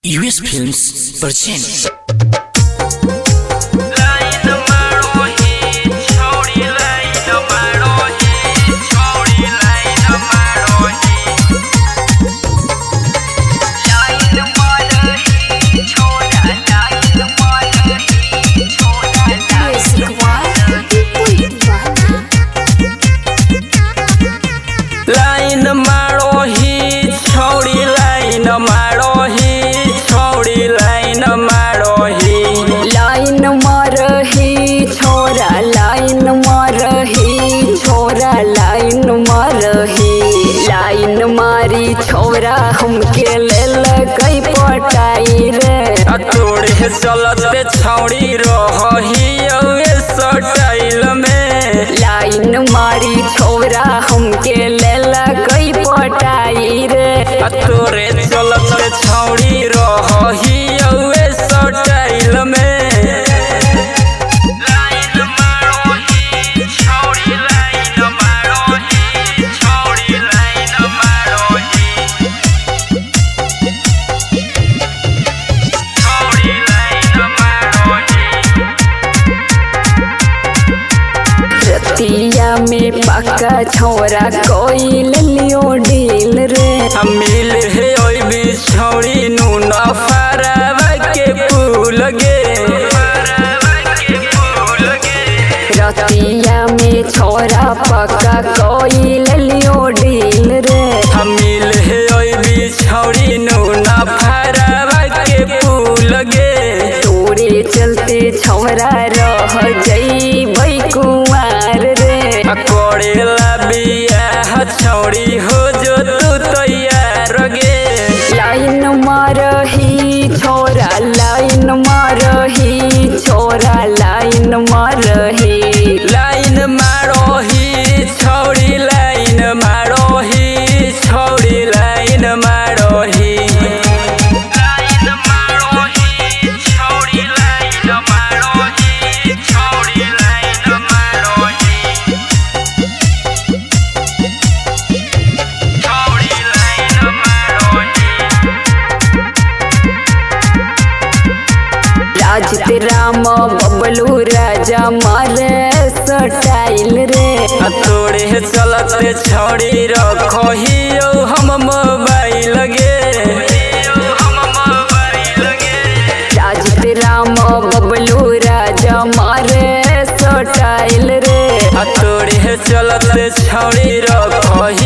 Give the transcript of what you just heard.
US Films present. छोरा हमके लेल कई पटाई रे तोड़े चलते छौड़ी रही स्टाइल में लाइन मारी छोरा हमके लेल कई पटाई रे तोड़े चलते छौड़ी रही स्टाइल में में पक्का छोरा कोई लियो डील रे मिल है भी छौड़ी नूना फरावा के फूल गे रतिया में छोरा पक्का कोई लियो डील रे मिल है भी छौड़ी नूना फरावा के फूल गे तोरे चलते छोरा रह जई भई कुंवार रे कोड़ेला बिया छौड़ी हो जो तू तैयार गे लाइन मारही छोरा लाइन मारही छोरा लाइन मारही लाइन मारोही छौड़ी लाइन मारोही छौड़ी लाइन मारोही राम बबलू राजा मारे स्टाइल रे तोड़े चलते छौड़ी रखही हम मोबाइल गे राम बबलू राजा मारे स्टाइल रे तोड़े चलते छौड़ी रखही